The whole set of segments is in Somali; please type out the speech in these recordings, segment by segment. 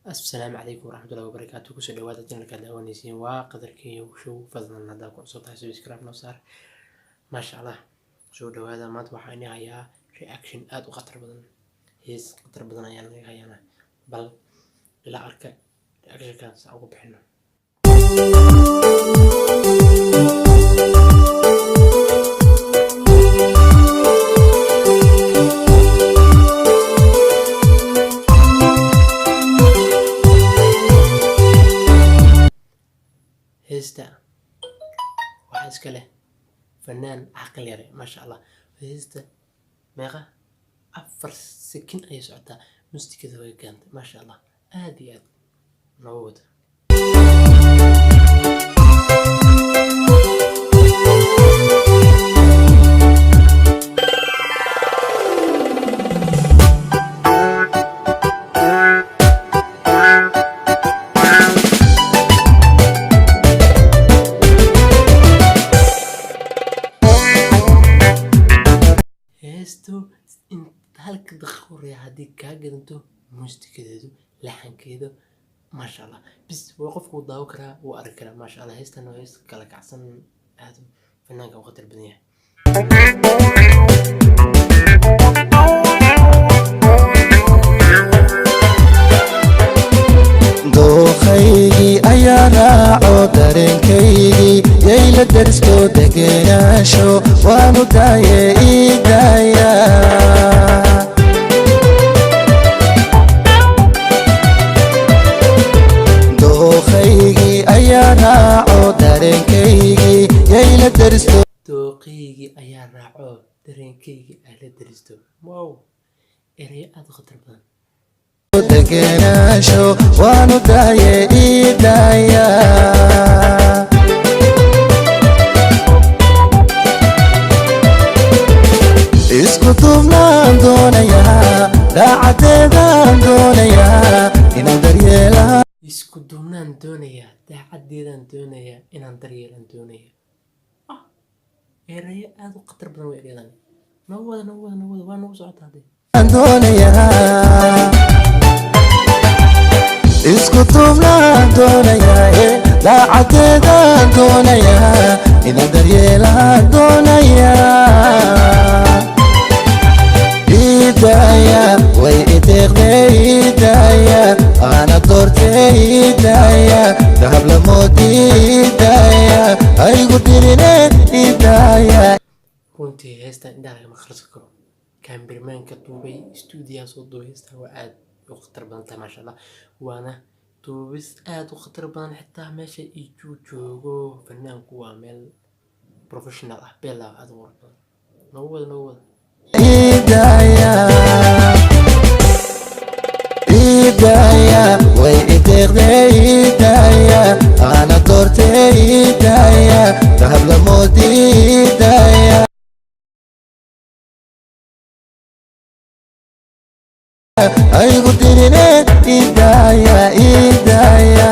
السلام عليكم ورحمة الله وبركاته. كسر دوادة جنرال كداوانيسين وقدر كي وشو فضلنا هذا صوتها سبسكرايب نصار ما شاء الله. شو دوادة ما توقع إني هيا رياكشن آد وخطر بدن هيس خطر بدن يعني هيانا بل لا أركع رياكشن كان صعب بحنا. هيستا واحد كله فنان عقل يري ما شاء الله. هيستا ميغا أفر سكين أي سعودة مستي كذا ويكانت ما شاء الله آدي موجود. هيستو انت هلك دخور يا هديك كاجد انتو مستكدو لحن كده ما شاء الله. بس وقفك وضاوكرا واركرا ما شاء الله. هيستا انه هيست كالك احسن هذا فنان وقت البنية. دوخيجي أيا راعو دارنكيجي ييلا درستو دقناشو وانو دايا إيدايا دوخيجي أيا راعو دارنكيجي ييلا درستو دوقيجي أيا راعو دارنكيجي أهلا درستو واو إريا أد خطر بان دقناشو وانو دايا إيدايا isku duubnaan doonayaa daacadeedaan doonayaa inaan daryeelaa isku duubnaan doonayaa daacadeedaan doonayaa inaan daryeelan doonayaa erayo aad u khatar badan way dheedan nawada waa nagu socotaade doonayaa isku duubnaan doonayaa daacadeedaan doonayaa inaan daryeelaan doonayaa إيدايا ويدغني إيدايا أنا دورتي إيدايا ذهب لموت إيدايا هاي قدرني إيدايا runtii heestan indhaha lagama kharsi karo. kaambermaanka duubay stuudiyaa soo duubay heestan waa aad u khatar badan tahay maasha allah. waana duubis aad u khatar badan xitaa meesha ijuu joogo fanaanku waa meel professional ah beelaa aad u qurux badan. nagu wada إيدايا إيدايا ويدغني إيدايا أنا دورتي إيدايا ذهب لموت إيدايا أي قدرني إيدايا إيدايا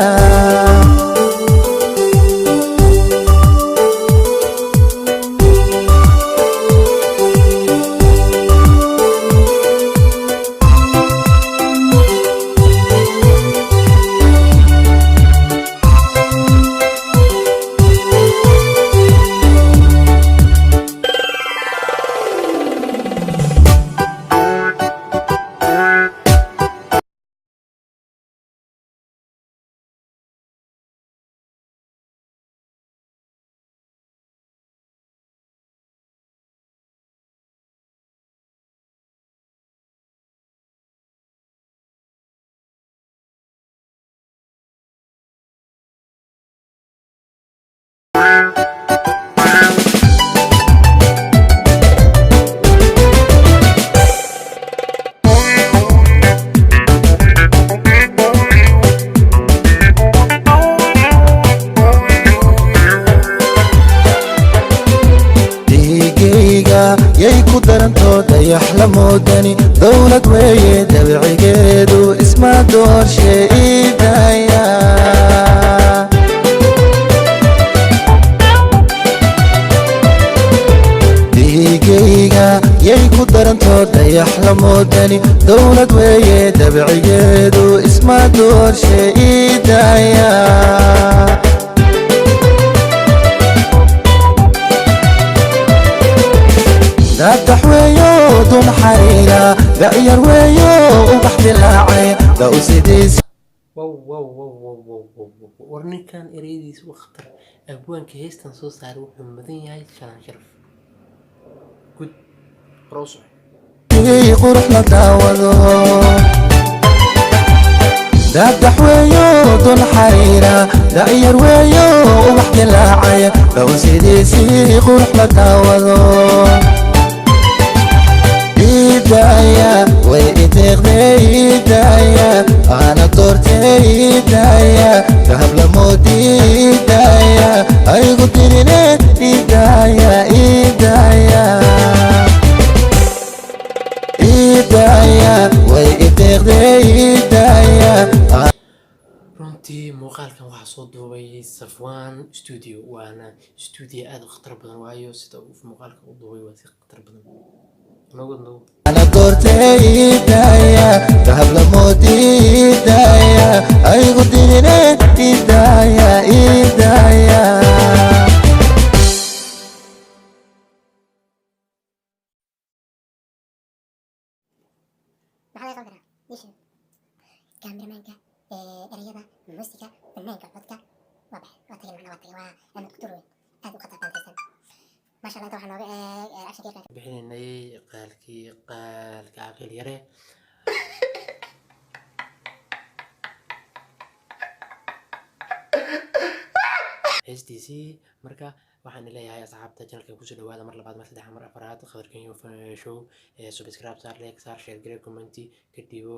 yay ku daranto dayax la moodani dowlad weeye dabcigeedu isma doorshe iidaya dhiigayga yay ku daranto daranto dayax la moodani dowlad weeye dabcigeedu isma doorshe iidaya daadax weeyo dun xariira da'yar weeyo ubax dilaacay daw sidiisa warninkan ereyadiisa u khatar abwaanka heestan soo saaray wuxuu mudan yahay shalan sharaf gud roso qurux la daawado daadax weeyo dun xariira da'yar weeyo ubax dilaacay daw sidiisii qurux la daawado idaya way iteeqday idaya ana doortay idaya dahab la moodi idaya aygu dirine idaya idaya idaya way iteeqday idaya runtii muuqaalkan waxaa soo duubay Safwan Studio waana studio aad u khatar badan waayo sida uu muuqaalka u duubay waa si khatar badan ana doortay idaya dahab la moodi idaya aygu dirine idaya idaya كاميرمانكا erayada muusiga fanaanka codka waa baxay waa tagay waa ama kuturo aad u khatar badan ما شاء الله طبعا نوع اكشن كيف bixinay qaalka aqal yare SDC marka waxaan leeyahay asxaabta channelka ku soo dhawaada mar labaad mar saddex mar afraad qadarkan iyo show subscribe saar like saar share comment kadib